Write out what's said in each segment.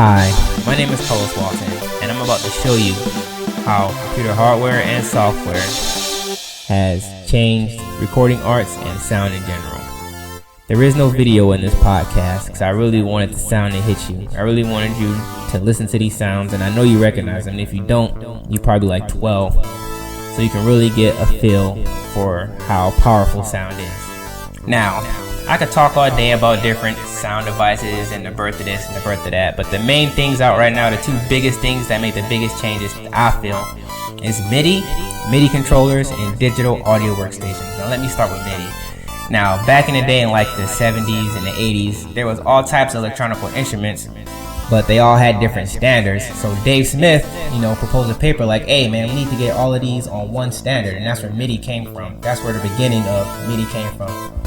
Hi, my name is Carlos Walton, and I'm about to show you how computer hardware and software has changed recording arts and sound in general. There is no video in this podcast because I really wanted the sound to hit you. I really wanted you to listen to these sounds, and I know you recognize them. If you don't, you're probably like 12, so you can really get a feel for how powerful sound is. Now, I could talk all day about different sound devices and the birth of this and the birth of that, but the main things out right now, the two biggest things that make the biggest changes, I feel, is MIDI controllers, and digital audio workstations. Now let me start with MIDI. Now, back in the day, in like the 70s and the 80s, there was all types of electronic instruments, but they all had different standards. So Dave Smith, proposed a paper like, hey man, we need to get all of these on one standard, and that's where MIDI came from. That's where the beginning of MIDI came from.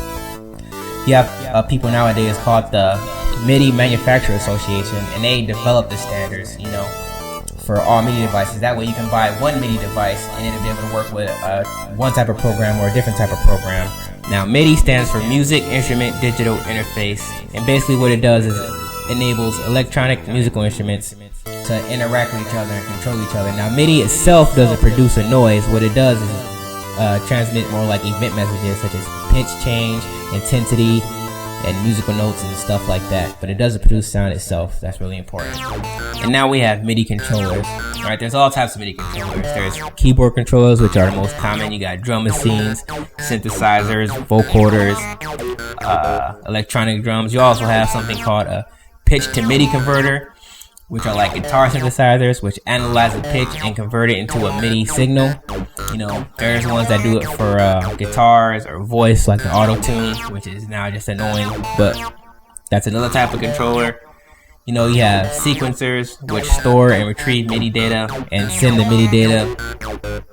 You have people nowadays called the MIDI Manufacturer Association, and they develop the standards, for all MIDI devices. That way you can buy one MIDI device and it'll be able to work with one type of program or a different type of program. Now, MIDI stands for Music Instrument Digital Interface, and basically what it does is enables electronic musical instruments to interact with each other and control each other. Now, MIDI itself doesn't produce a noise. What it does is transmit more like event messages such as pitch change, intensity, and musical notes and stuff like that, but it doesn't produce sound itself. That's really important. And now we have MIDI controllers. Alright, there's all types of MIDI controllers. There's keyboard controllers, which are the most common. You got drum machines, synthesizers, vocoders, electronic drums. You also have something called a pitch to MIDI converter, which are like guitar synthesizers, which analyze the pitch and convert it into a MIDI signal. There's ones that do it for guitars or voice, like the auto-tune, which is now just annoying, but that's another type of controller. You have sequencers, which store and retrieve MIDI data and send the MIDI data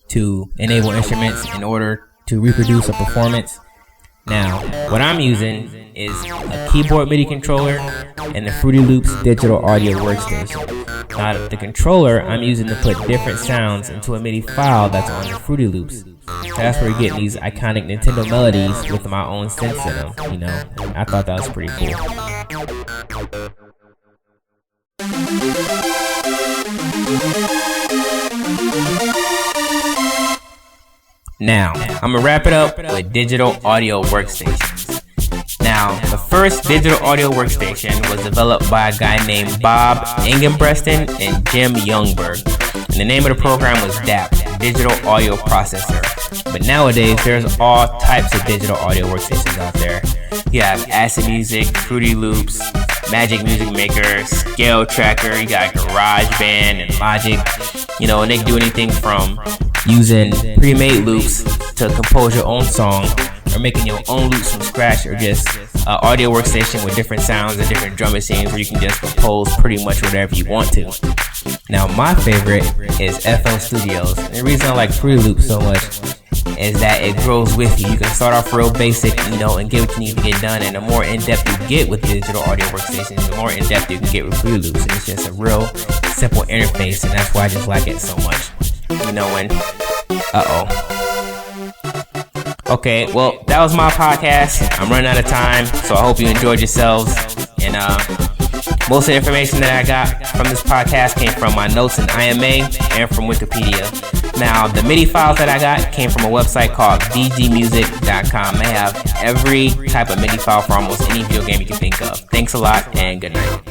to enable instruments in order to reproduce a performance. Now, what I'm using is a keyboard MIDI controller and the Fruity Loops digital audio workstation. Now, the controller I'm using to put different sounds into a MIDI file that's on the Fruity Loops. So that's where you're getting these iconic Nintendo melodies with my own synths in them. I thought that was pretty cool. Now, I'm going to wrap it up with digital audio workstations. Now, the first digital audio workstation was developed by a guy named Bob Ingebretson and Jim Youngberg. And the name of the program was DAP, Digital Audio Processor. But nowadays, there's all types of digital audio workstations out there. You have Acid Music, Fruity Loops, Magic Music Maker, Scale Tracker, you got GarageBand and Logic. And they can do anything from using pre-made loops to compose your own song, or making your own loops from scratch, or just an audio workstation with different sounds and different drum machines where you can just compose pretty much whatever you want to. Now, my favorite is FL Studios. And the reason I like Fruity Loops so much is that it grows with you. You can start off real basic, and get what you need to get done. And the more in-depth you get with digital audio workstations, the more in-depth you can get with Fruity Loops. And it's just a real simple interface, and that's why I just like it so much. Okay, well, that was my podcast. I'm running out of time, so I hope you enjoyed yourselves. And most of the information that I got from this podcast came from my notes in IMA and from Wikipedia. Now, the MIDI files that I got came from a website called VGmusic.com. They have every type of MIDI file for almost any video game you can think of. Thanks a lot, and good night.